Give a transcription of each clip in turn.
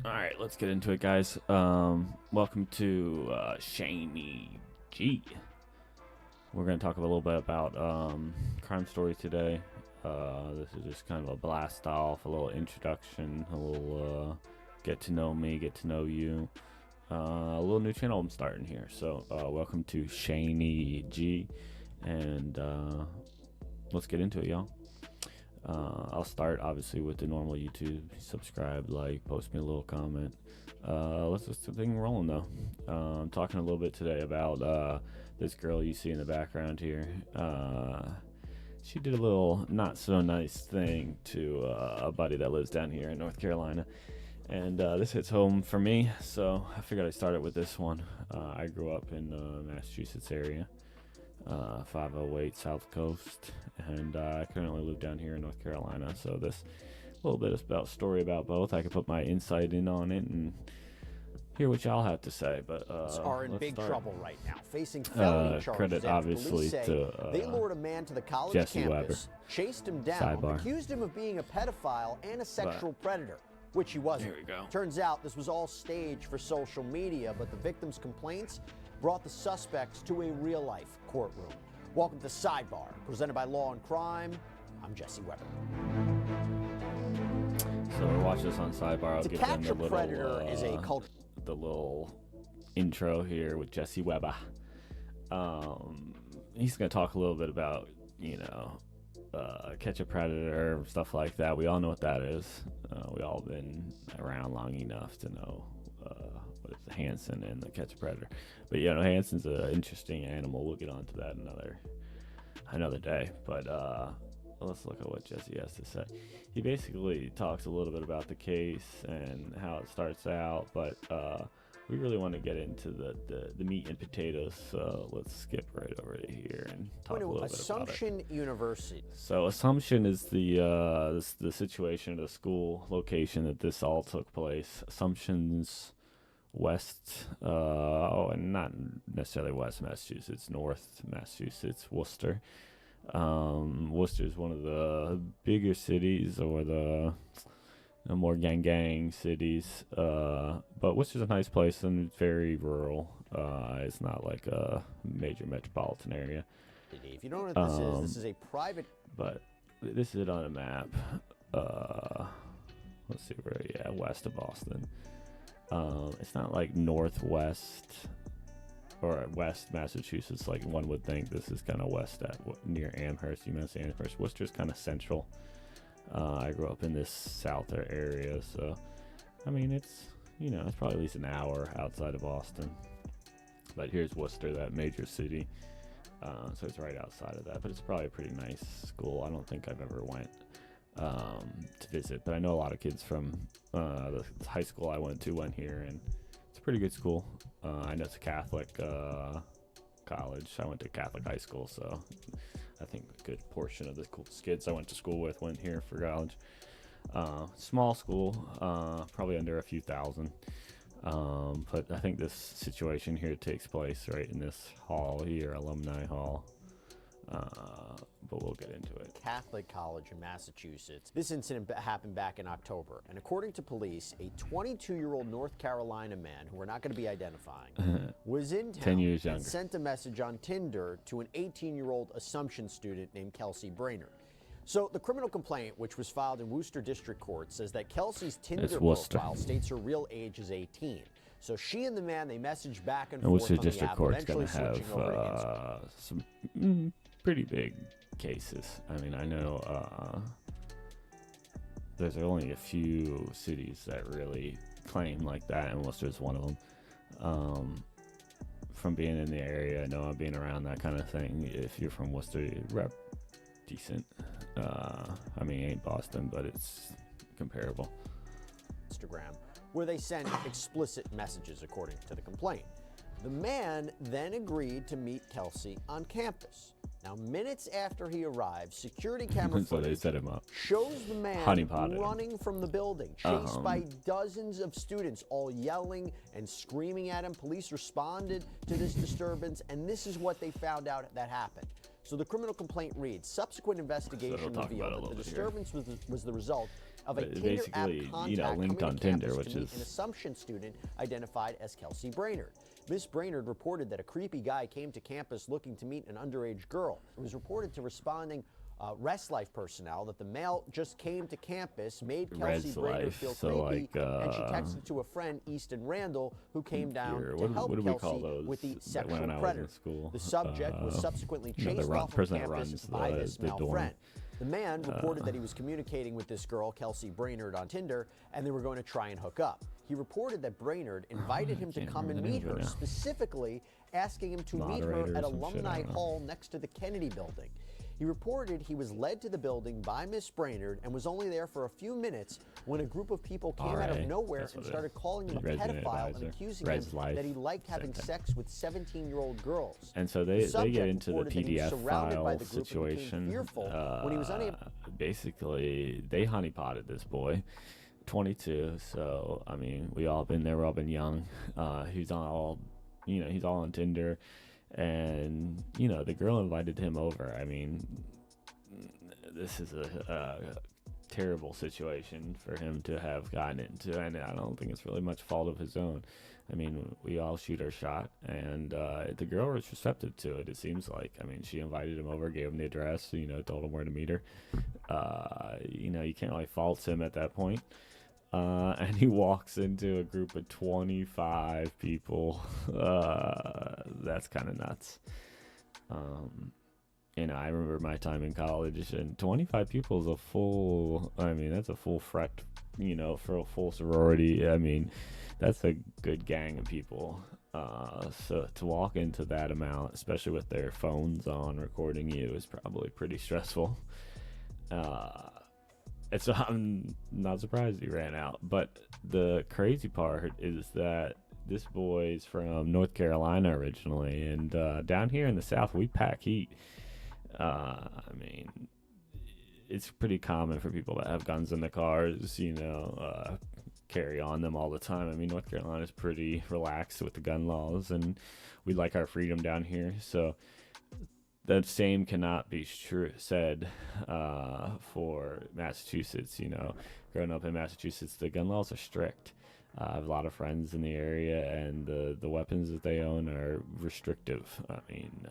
All right, let's get into it, guys. Welcome to ShaneeeG. We're going to talk a little bit about crime stories today. This is just kind of a blast off, a little introduction, a little get to know me, get to know you. A little new channel I'm starting here. So, welcome to ShaneeeG, and let's get into it, y'all. I'll start obviously with the normal YouTube: subscribe, like, post me a little comment. Let's just get the thing rolling though. I'm talking a little bit today about this girl you see in the background here. She did a little not so nice thing to a buddy that lives down here in North Carolina, and this hits home for me, so I figured I'd start it with this one. I grew up in the Massachusetts area, 508 South Coast, and I currently live down here in North Carolina. So this little bit about story about both. I could put my insight in on it and hear what y'all have to say. But are in big start. trouble right now, facing felony charges. Credit obviously to they lured a man to the college Jesse campus, chased him down, Sidebar. accused him of being a pedophile and a sexual predator, which he wasn't. Here we go. Turns out this was all staged for social media, but the victim's complaints brought the suspects to a real-life courtroom. Welcome to Sidebar, presented by Law and Crime. I'm Jesse Weber. So watch this on Sidebar. I'll To give catch them a the predator little, is a culture. the little intro here with Jesse Weber. He's going to talk a little bit about, catch a predator, stuff like that. We all know what that is. We all been around long enough to know what is Hansen and the catch a predator. But Hansen's an interesting animal. We'll get on to that another day. But let's look at what Jesse has to say. He basically talks a little bit about the case and how it starts out, but we really want to get into the meat and potatoes, so let's skip right over to here and talk a little bit about it. Assumption University. So Assumption is the situation at the school location that this all took place. Assumption's west, and not necessarily West Massachusetts, North Massachusetts, Worcester. Worcester is one of the bigger cities, or the more gang cities, but Worcester's a nice place and very rural. It's not like a major metropolitan area. If you don't know what this is a private. But this is it on a map. Let's see where, west of Boston. It's not like northwest or West Massachusetts like one would think. This is kind of west at near Amherst, Amherst. Worcester's kind of central. I grew up in this south area, so I mean it's it's probably at least an hour outside of Boston. But here's Worcester, that major city. So it's right outside of that, but it's probably a pretty nice school. I don't think I've ever went to visit, but I know a lot of kids from the high school I went here, and it's a pretty good school. I know it's a Catholic college. I went to Catholic high school, so I think a good portion of the kids I went to school with went here for college. Small school, probably under a few thousand. But I think this situation here takes place right in this hall here, Alumni Hall. But we'll get into it. Catholic college in Massachusetts. This incident happened back in October, and according to police, a 22-year-old North Carolina man, who we're not going to be identifying, was in town 10 years and younger. sent a message on Tinder to an 18-year-old Assumption student named Kelsey Brainerd. So the criminal complaint, which was filed in Worcester District Court, says that Kelsey's Tinder profile states her real age is 18. So she and the man, they messaged back and forth Worcester on District the app, Court's eventually going to switching over to Instagram. have some pretty big cases. I mean, I know there's only a few cities that really claim like that, and Worcester's one of them. From being in the area, I know I'm being around that kind of thing. If you're from Worcester, you rep decent. I mean, it ain't Boston, but it's comparable. Instagram, where they sent explicit messages according to the complaint. The man then agreed to meet Kelsey on campus. Now, minutes after he arrived, security camera So they footage set him up. shows the man Honeypotted. running from the building, chased by dozens of students, all yelling and screaming at him. Police responded to this disturbance, and this is what they found out that happened. So the criminal complaint reads, subsequent investigation revealed that the disturbance was the result of a Tinder app contact linked on Tinder, which is an Assumption student identified as Kelsey Brainerd. Miss Brainerd reported that a creepy guy came to campus looking to meet an underage girl. It was reported to responding Rest Life personnel that the male just came to campus, made Kelsey Brainerd feel creepy, and she texted to a friend, Easton Randall, who came down to help Kelsey with the sexual predator. The subject was subsequently chased off of campus by this male friend. The man reported that he was communicating with this girl, Kelsey Brainerd, on Tinder, and they were going to try and hook up. He reported that Brainerd invited him to come and meet her, specifically asking him to meet her at Alumni Hall next to the Kennedy building. He reported he was led to the building by Miss Brainerd and was only there for a few minutes when a group of people came out of nowhere and started calling him a pedophile and accusing him that he liked having sex with 17-year-old girls. And so they get into the PDF file situation. When he was unable basically, they honeypotted this boy, 22. So I mean, we all been there. We all been young. He's all on Tinder. And, the girl invited him over. I mean, this is a terrible situation for him to have gotten into, and I don't think it's really much fault of his own. I mean, we all shoot our shot, and the girl was receptive to it, it seems like. I mean, she invited him over, gave him the address, told him where to meet her. You can't really fault him at that point. And he walks into a group of 25 people. That's kind of nuts. I remember my time in college, and 25 people is that's a full frat, for a full sorority. I mean, that's a good gang of people. So to walk into that amount, especially with their phones on recording you, is probably pretty stressful. And so I'm not surprised he ran out. But the crazy part is that this boy's from North Carolina originally, and down here in the South, we pack heat. I mean, it's pretty common for people that have guns in their cars, carry on them all the time. I mean, North Carolina's pretty relaxed with the gun laws, and we like our freedom down here. So the same cannot be said for Massachusetts. Growing up in Massachusetts, the gun laws are strict. I have a lot of friends in the area, and the weapons that they own are restrictive. I mean,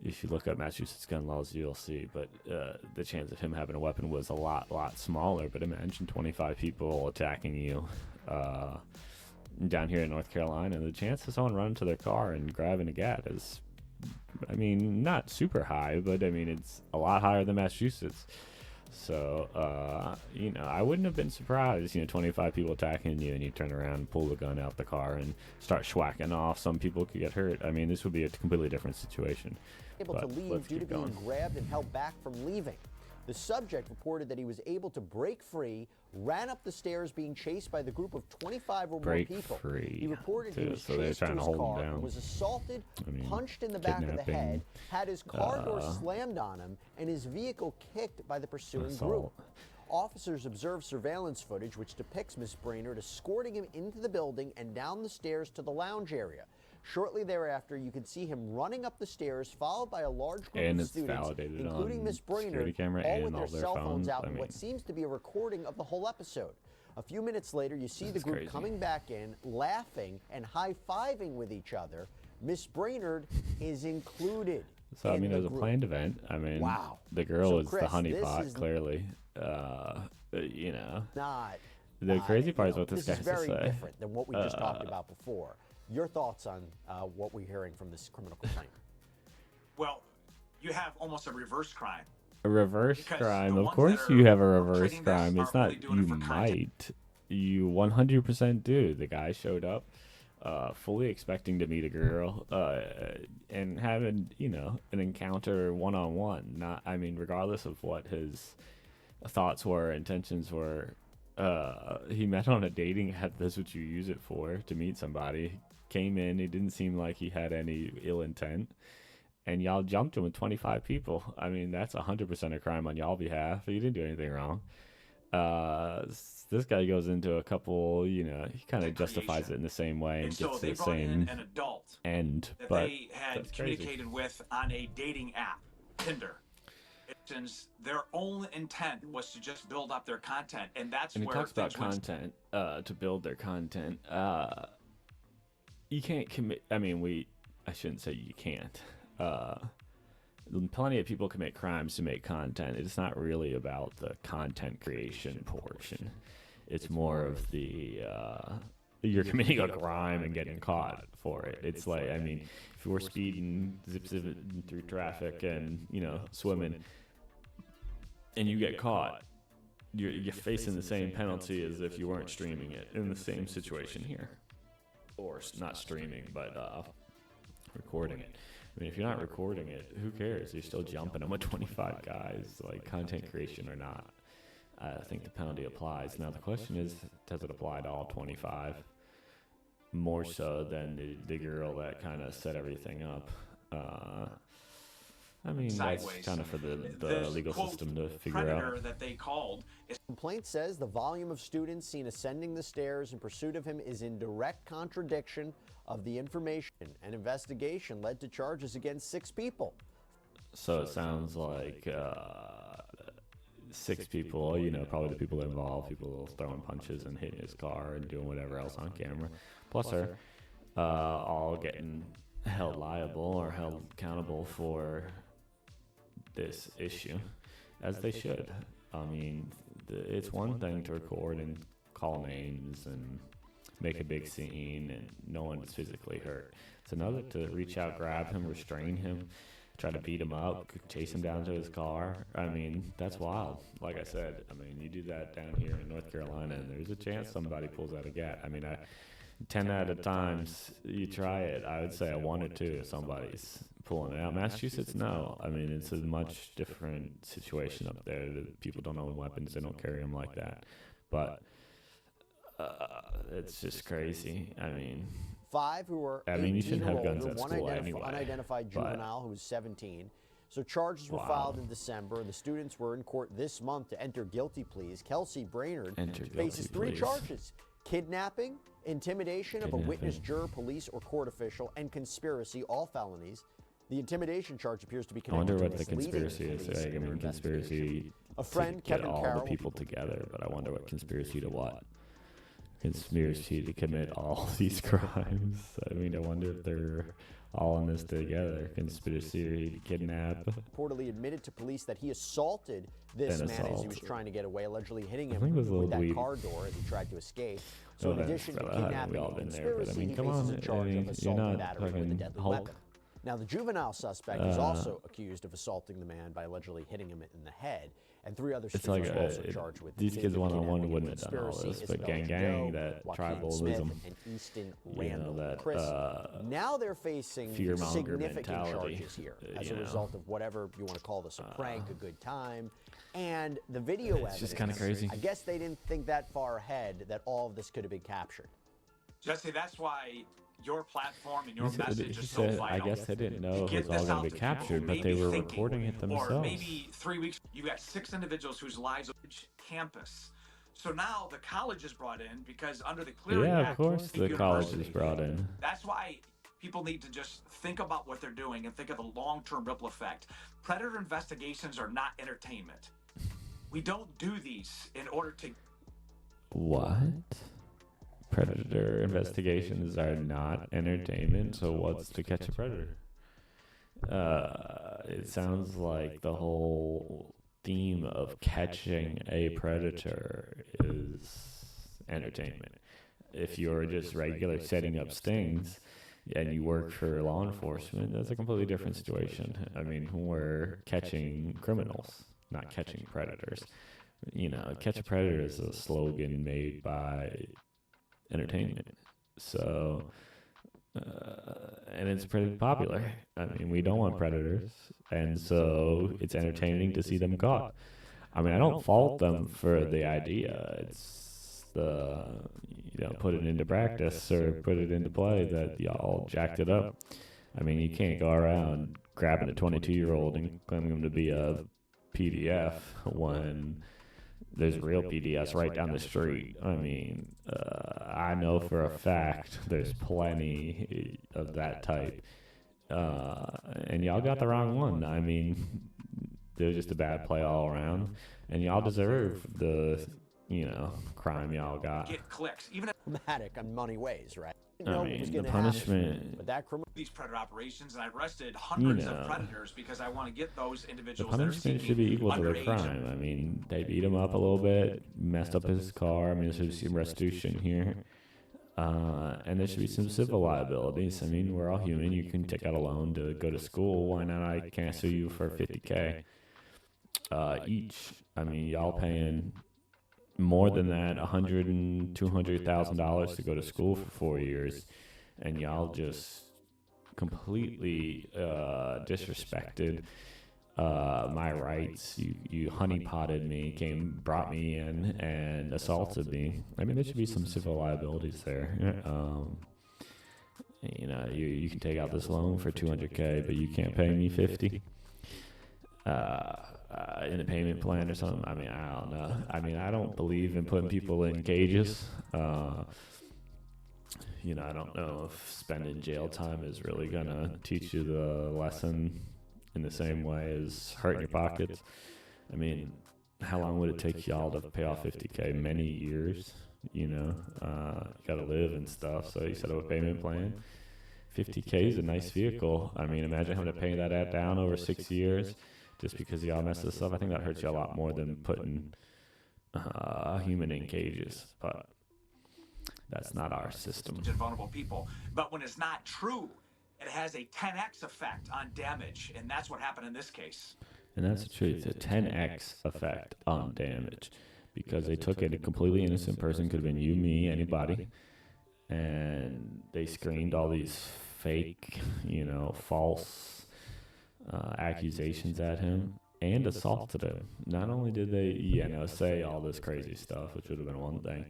if you look up Massachusetts gun laws, you'll see. But the chance of him having a weapon was a lot smaller. But imagine 25 people attacking you down here in North Carolina. The chance of someone running to their car and grabbing a gat is, not super high, but it's a lot higher than Massachusetts. So, I wouldn't have been surprised, 25 people attacking you, and you turn around and pull the gun out the car and start schwacking off. Some people could get hurt. I mean, this would be a completely different situation. Able to leave due to being grabbed and held back from leaving. The subject reported that he was able to break free, ran up the stairs being chased by the group of 25 or more people. He reported he was chased to his car, was assaulted, punched in the back of the head, had his car door slammed on him, and his vehicle kicked by the pursuing group. Officers observed surveillance footage which depicts Miss Brainerd escorting him into the building and down the stairs to the lounge area. Shortly thereafter, you can see him running up the stairs, followed by a large group of students, including Miss Brainerd, all with their cell phones out in what seems to be a recording of the whole episode. A few minutes later, you see the group coming back in, laughing and high-fiving with each other. Miss Brainerd is included. So, it was a planned event. Wow. The girl is the honeypot, clearly. The crazy part is what this guy has to say. This is very different than what we just talked about before. Your thoughts on what we're hearing from this criminal complaint? Well, you have almost a reverse crime. A reverse crime? Of course you have a reverse crime. It's not you might. You 100% do. The guy showed up fully expecting to meet a girl and having, an encounter one-on-one. Regardless of what his thoughts were, intentions were. He met on a dating app. That's what you use it for, to meet somebody. Came in, he didn't seem like he had any ill intent, and y'all jumped him with 25 people. That's 100% a crime on y'all behalf. He didn't do anything wrong. This guy goes into a couple, he kind of justifies it in the same way and gets the same an adult end. That but they had communicated with on a dating app, Tinder. Their only intent was to just build up their content, and that's and where he talks about things went. content to build their content. You can't commit. I mean, I shouldn't say you can't. Plenty of people commit crimes to make content. It's not really about the content creation portion. It's more of the you're committing a crime and getting caught for it. It's like, I mean, if you're speeding, zipping through traffic and, swimming, and you get caught, you're facing the same penalty as if you weren't streaming it in the same situation here. Or not streaming, but recording it. I mean, if you're not recording it, who cares? You're still jumping them with 25 guys, like content creation or not. I think the penalty applies. Now, the question is, does it apply to all 25? More so than the girl that kind of set everything up. I mean, Sideways. That's kind of for the legal system to figure out. That they called is Complaint says the volume of students seen ascending the stairs in pursuit of him is in direct contradiction of the information. An investigation led to charges against 6 people. So it sounds like 6 people, probably the people involved, people throwing punches and hitting his car and doing whatever else on camera, plus her, all getting held liable or held accountable for this issue, as they should. I mean, it's one thing to record and call names and make a big scene and no one's physically hurt. It's another to reach out, grab him, restrain him, try to beat him up, chase him down to his car. I mean, that's wild. Like I said, you do that down here in North Carolina and there's a chance somebody pulls out a gat. 10 out of times you try it, I would say a 1 or 2 if somebody's pulling it out. Massachusetts, no. It's a much different situation up there. People don't own weapons. They don't carry them like that. But it's just crazy. 5 who were you shouldn't have guns older, at school anyway. One unidentified juvenile who was 17. So charges were filed in December, and the students were in court this month to enter guilty pleas. Kelsey Brainerd faces 3 charges: kidnapping, intimidation of a witness, juror, police, or court official, and conspiracy, all felonies. The intimidation charge appears to be connected I wonder to what the conspiracy is. Conspiracy a friend, to get Kevin all Carroll, the people together, but I wonder what conspiracy to what? Conspiracy to commit all these crimes. I wonder if they're all in this together. Conspiracy to kidnap. reportedly admitted to police that he assaulted this man as he was trying to get away, allegedly hitting him it was a with that little car door as he tried to escape. So in addition to we kidnapping all and been there, but conspiracy, he come faces on, a charge of you're assault and not battery with a fucking deadly Hulk. weapon. Now, the juvenile suspect is also accused of assaulting the man by allegedly hitting him in the head, and 3 other students were also charged with these kids one-on-one kidnapping, wouldn't have done all this, conspiracy, but Isabel gang, Joe, that Joaquin Smith, tribalism, and Easton Randall. that Chris, now they're facing fear-monger significant mentality, charges here as a result of whatever you want to call this, a prank, a good time. And the video evidence, just kind of crazy. I guess they didn't think that far ahead that all of this could have been captured. Jesse, that's why your platform and your message is so vital. I guess they didn't know it was all going to be captured, but they were recording it themselves. Or maybe 3 weeks, you got 6 individuals whose lives are campus. So now the college is brought in because under the Clearing Act, of course the college is brought in. That's why people need to just think about what they're doing and think of the long-term ripple effect. Predator investigations are not entertainment. We don't do these in order to... What? Predator investigations are not entertainment, so what's to catch a predator? It sounds like the whole theme of catching a predator is entertainment. If you're just regular setting up stings and you work for law enforcement, that's a completely different situation. We're catching criminals, not catching predators. Catch a predator is a slogan made by entertainment. So, and it's pretty popular. We don't want predators, and so it's entertaining to see them caught. I don't fault them for the idea. It's the, put it into practice or put it into play that y'all jacked it up. You can't go around grabbing a 22-year-old and claiming him to be a PDF when there's real PDFs right down the street. I know for a fact there's plenty of that type. And y'all got the wrong one. was just a bad play all around, and y'all deserve the, crime y'all got. Get clicks, even Dramatic on money ways, right? I mean, the punishment. But that criminal these predator operations, and I arrested hundreds of predators because I want to get those The individuals. punishment should be equal to the crime. I mean, they beat him up a little bit, messed up his car. I mean, there should be some restitution here. And there should be some civil liabilities. I mean, we're all human. You can take out a loan to go to school. Why not? I can't sue you for $50K each. I mean, y'all paying more than that, $100,000 and $200,000 to go to school for 4 years, and y'all just completely disrespected my rights. You honeypotted me, brought me in, and assaulted me. I mean, there should be some civil liabilities there. You can take out this loan for $200K, but you can't pay me $50 in a payment plan or something. I mean, I don't know. I mean, I don't believe in putting people in cages. I don't know if spending jail time is really gonna teach you the lesson in the same way as hurting your pockets. I mean, how long would it take y'all to pay off $50K? Many years, you gotta live and stuff. So you set up a payment plan. $50K is a nice vehicle. I mean, imagine having to pay that down over 6 years just because y'all messed this up. I think that hurts you a lot more than putting a human in cages. But that's not our system. Vulnerable people. But when it's not true, it has a 10x effect on damage, and that's what happened in this case. And that's the truth, a 10x effect on damage, because they took a completely innocent person, could have been you, me, anybody, and they screened all these fake, false accusations at him and assaulted him. Not only did they, say all this crazy stuff, which would have been one thing,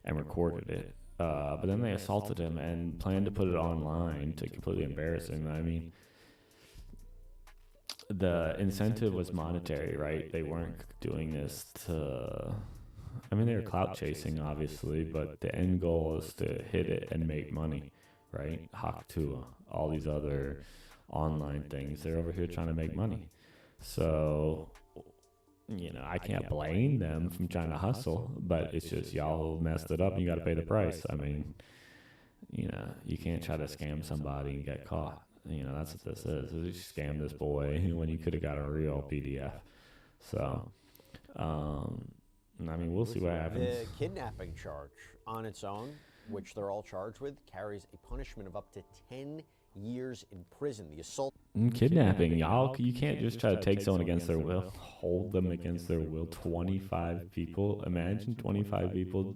and recorded it, but then they assaulted him and planned to put it online to completely embarrass him. I mean, the incentive was monetary, right? They weren't doing this to... I mean, they were clout chasing, obviously, but the end goal is to hit it and make money, right? Hawk to all these other online things. They're over here trying to make money. So... I can't blame them from trying to hustle, but it's just y'all messed it up and you got to pay the price. I mean, you can't try to scam somebody and get caught. That's what this is. You scam this boy when you could have got a real PDF. So, I mean, we'll see what happens. The kidnapping charge on its own, which they're all charged with, carries a punishment of up to 10 years in prison. The assault... Kidnapping, y'all, you can't just try to take someone against their will, hold them against their will. 25 people, imagine 25 people,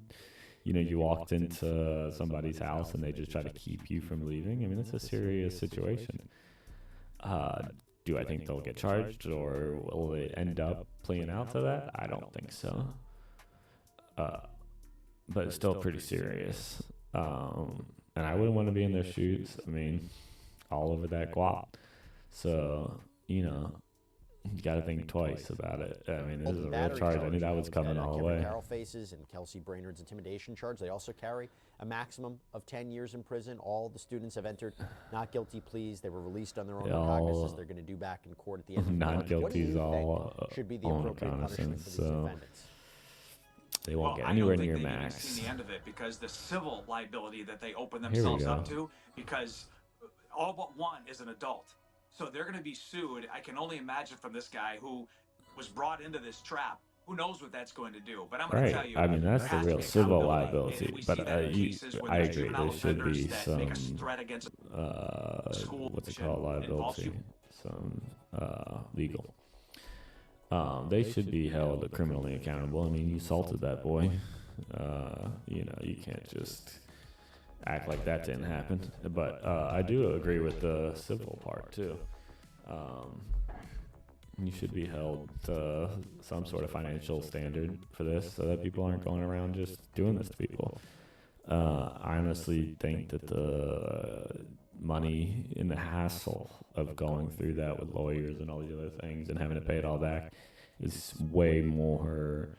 you walked into somebody's house and they just try to keep you from leaving. I mean, it's a serious situation. Do I think they'll get charged, or will they end up playing out to that? I don't think so. But it's still pretty serious. And I wouldn't want to be in their shoes. I mean, all over that guap. So, you got to think twice about it. I mean, this is a real charge. I knew that was coming all the way. Carroll faces and Kelsey Brainerd's intimidation charge. They also carry a maximum of 10 years in prison. All the students have entered not guilty pleas. They were released on their own recognizance. They're going to do back in court at the end of the not guilty is all should be the appropriate punishment for these defendants. They won't get anywhere near max. I don't think they've seen the end of it, because the civil liability that they open themselves up to, because all but one is an adult. So they're going to be sued. I can only imagine from this guy who was brought into this trap. Who knows what that's going to do? But I'm going to tell you. I mean, that's the real civil liability. But I agree. There should be some, what's it called, liability? Some legal. They should be held criminally accountable. I mean, you assaulted that boy. You can't just act like that didn't happen. But I do agree with the civil part too. You should be held to some sort of financial standard for this, so that people aren't going around just doing this to people. I honestly think that the money and the hassle of going through that with lawyers and all these other things and having to pay it all back is way more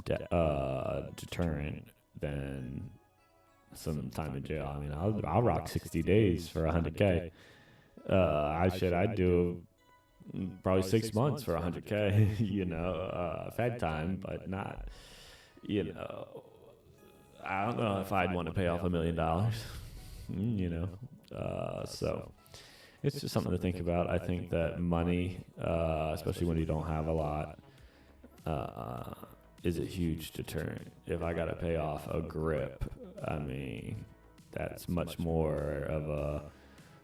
deterrent than some time in jail. I mean, I'll rock 60 days for $100K. I'd do probably 6 months for $100K, you know, Fed time, but not, you know, I don't know if I'd want to pay off $1 million, you know, so it's just something to think about. I think that money, especially when you don't have a lot, is a huge deterrent. If I got to pay off a grip, I mean, that's much more of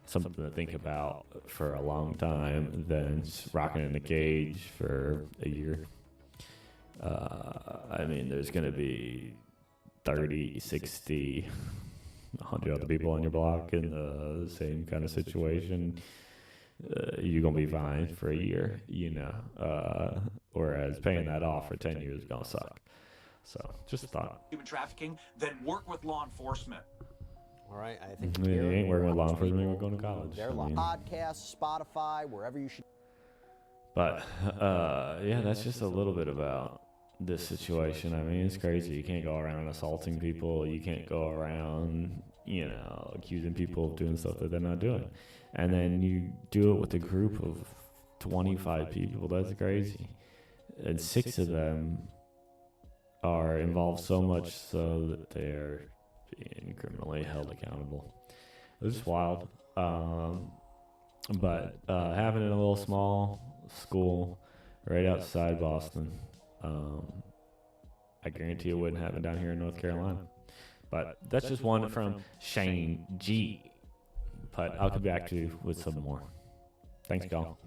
something to think about for a long time than rocking in a cage for a year. I mean, there's going to be 30, 60, 100 other people on your block in the same kind of situation. You're going to be fine for a year, you know, whereas paying that off for 10 years is going to suck. So just a thought. Human trafficking, then work with law enforcement. All right, I think you ain't working with law enforcement, we're going to college. Their podcasts, Spotify, wherever you should. But, yeah, that's just a little bit about this situation. I mean, it's crazy. You can't go around assaulting people. You can't go around, you know, accusing people of doing stuff that they're not doing. And then you do it with a group of 25 people. That's crazy. And 6 of them are involved so much so that they're being criminally held accountable. It's wild. But having it in a little small school right outside Boston, I guarantee it wouldn't happen down here in North Carolina. But that's just one from ShaneeeG. But I'll come back to you with some more. Thanks, y'all.